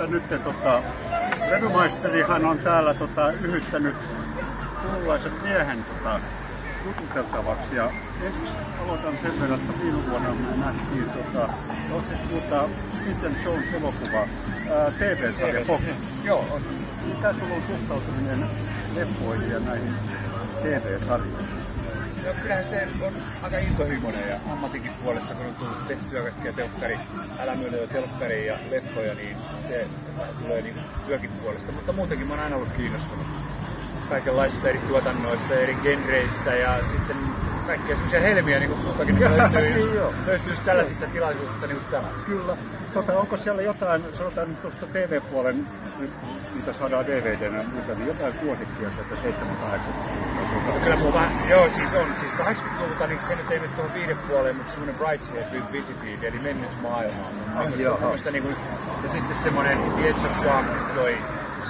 yhteistyötä nyt. Levymaisterihan on täällä yhdistänyt kuululaisen miehen jututeltavaksi. Ja aloitan sen verran, että viime vuonna me nähtiin Indiana Jones-elokuva TV-sarja Fox. Joo, on. Mikä sulla on suhtautuminen leffoihin ja näihin TV-sarjoihin? No, kyllähän se on aika intohimoinen ja ammatinkin puolesta, kun on tullut tehtyä kaikkia älämyöneitä telkkaria ja leffoja, niin se tulee niin työkin puolesta. Mutta muutenkin mä oon aina ollut kiinnostunut kaikenlaisista eri tuotannoista, eri genreistä ja sitten kaikkea semmoisia helmiä niin kuin sultakin löytyy tällaisista tilaisuuksista niin kuin tämä. Kyllä. Onko siellä jotain, sanotaan nyt tuosta TV-puolen, mitä saadaan DVD:nä, niin jotain suosikkia sieltä 7-8? Kyllä mun vähän, joo siis on. Siis 80-luvulta, niin se nyt ei nyt tuohon viihdepuoleen, mutta semmoinen Brideshead with Visipede, eli mennyt maailmaan. Niin ja sitten semmoinen The Edge of Darkness, toi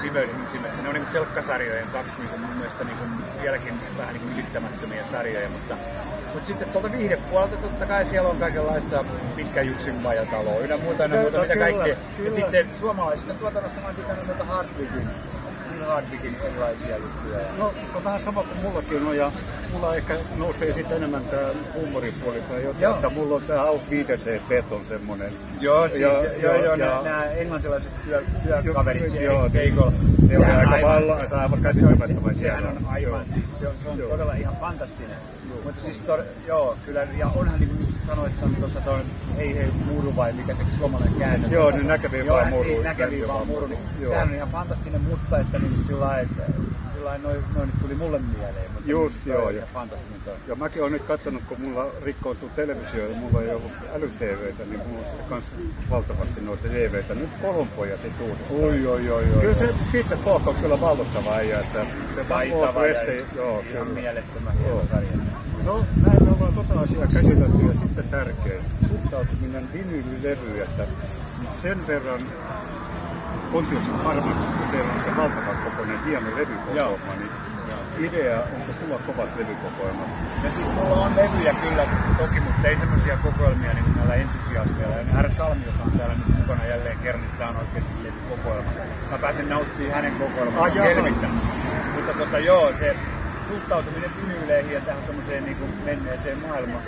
Pimeyden ytimessä. Ne on niin telkkasarjojen kaksi niin mun mielestä niin vieläkin vähän niin ylittämättömiä sarjoja, mutta sitten tuolta viihdepuolelta totta kai siellä on kaikenlaista Pitkä Jussin Majataloa ynnä muuta, mitä kaikkea. Ja sitten suomalaisista tuotannosta mä oon tykännyt noita Hardwickin erilaisia juttuja. No, on vähän sama kuin mullakin on, ja mulla ehkä nousee sitten enemmän tää huumoripuoli tai jotain, että mulla on tää Auf Wiedersehen on semmonen. Joo, siis, nää englantilaiset työkaverit siellä keikolla. Se on aivan käsittämättömän siellä. Se on todella ihan fantastinen. Mutta siis kyllä, ja onhan niin kuin sanoit tuossa hei muuru vai mikä se suomalainen käännös. Joo, niin näkeviin vaan muuru. Näkeviin vaan muuru, niin sehän on ihan fantastinen, mutta että niin sillain noin tuli mulle mieleen. Mutta just joo. Ja fantastinen toi. Ja mäkin olen nyt katsonut, kun mulla rikkoontuu televisio ja mulla ei ollut äly-TVtä, niin mulla on sitten kans valtavasti noita TVtä. Nyt Kolonpojat ei tuudesta. Oi. Kyllä se Peter Falk on kyllä vallottava äijä, että se taitava ja ihan mielettömän hieno sarja. No, näin me ollaan asiaa käsitelty ja sitten tärkein suhtautuminen vinyylilevyyn, että sen verran Pontiuksen Parmaksesta, kun teillä on se valtavan kokoinen hieno levykokoelma, niin idea, onko sulla kovat levykokoelmat? Ja siis mulla on levyjä kyllä toki, mutta ei semmosia kokoelmia niin kuin näillä entusiasmeilla. Ja R. Salmi, joka on täällä nyt mukana jälleen kerran, niin sitä on oikeasti levykokoelma. Mä pääsen nauttimaan hänen kokoelmansa helmistä. Mutta se suhtautuminen vinyyleihin ja tähän tommoseen niin kuin menneeseen maailmaan.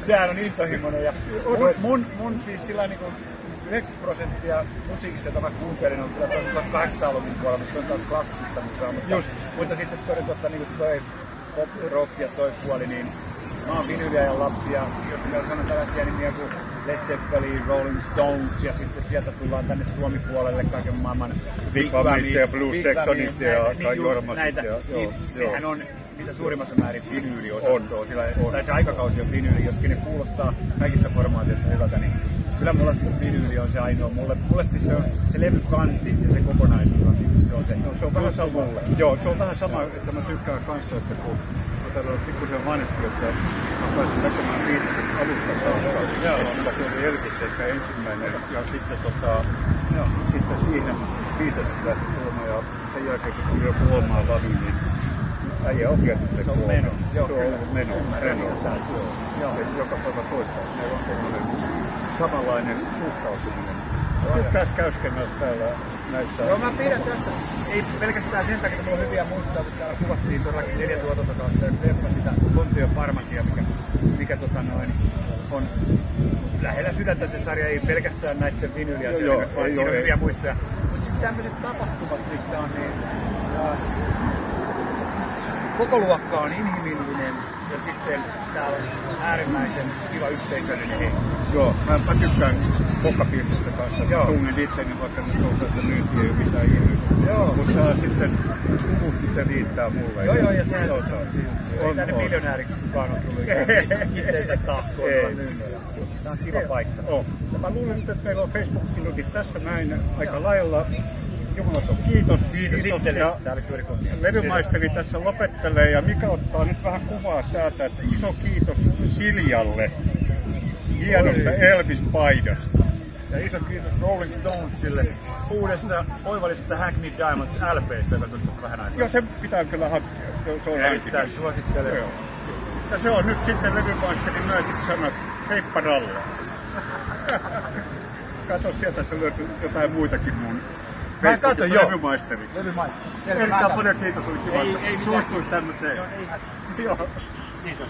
Sehän on intohimoinen. Ja mun siis sillä niin kuin 90% musiikista, jota mä kuuntelin, on kyllä 1800-luvun puolella, mutta se on taas klassista musaa. Mutta sitten toden niin toi pop rock ja toi puoli, niin mä oon vinyyliajan lapsi ja jos mä sanon tällaisia nimiä kuin Led Zeppelin, Rolling Stones ja sitten sieltä tullaan tänne Suomi-puolelle kaiken maailman Big Bamit ja Blue Sectionit ja Jormasit. Sehän on mitä suurimmassa määrin vinyyliosastoa. Tai se aikakausi on vinyyli, jos kenen kuulostaa kaikissa formaateissa hyvältä, niin kyllä mulla vinyyli on se ainoa. Mulle siis se on se levykansi ja se kokonaisuus. Se on vähän sama. Joo, se on vähän sama, että mä tykkään kanssa, että kun täällä on pikkusen vanhettu, että mä pääsin näkemään viideset alusta saakka. Se oli Elvis ehkä ensimmäinen ja sitten siihen viideset lähti tuomaan ja sen jälkeen kun tuli joku omaa lavi, niin äijä ohjasi se on meno. Se on ollut meno. Joka päivä toistaa. Meillä on semmoinen samanlainen suhtautuminen. Tykkäät käyskennellä täällä näissä? Joo, mä pidän tästä. Ei pelkästään sen takia, että mulla on hyviä muistoja, kun täällä kuvattiin todellakin 4 tuotantokautta ja leffa sitä Pontio Farmasia, mikä on lähellä sydäntä se sarja, ei pelkästään näiden vinyyliasioiden, vaan siinä on hyviä muistoja. Mutta sitten tämmöiset tapahtumat, missä on niin koko luokka on inhimillinen ja sitten täällä on äärimmäisen kiva yhteisöllinen henki. Joo, mä tykkään Pokkapiirsistä kanssa. Tungen itseni vaikka nyt on tästä myyntiä ei ole mitään ihmistä. Mutta sitten puhuttiin se riittää mulle. Joo, ja sehän on. Ei tänne miljonääriksi kukaan on tullut itseensä tahkoon myynnöllä. Tämä on kiva paikka. Mä luulen nyt, että meillä on Facebook-minuutit tässä näin aika lailla. Jumalaton kiitos. Ja levymaisteri tässä lopettelee ja Mika ottaa nyt vähän kuvaa täältä, että iso kiitos Siljalle hienosta Elvis-paidasta. Ja iso kiitos Rolling Stonesille uudesta oivallisesta Hackney Diamonds LP:stä, joka tuossa vähän aikaa. Joo, se pitää kyllä hankkia. Se on erittäin suosittelen. Ja se on nyt sitten levymaisteri myös, kun sanot heippa ralla. Kato sieltä, se löytyy jotain muitakin mun Mä katson, joo. Levymaisteriksi. Levymaisteriksi. Erittäin paljon kiitos, oli kiva, että suostuit tämmöiseen. Joo, ei hätää. Joo. Kiitos.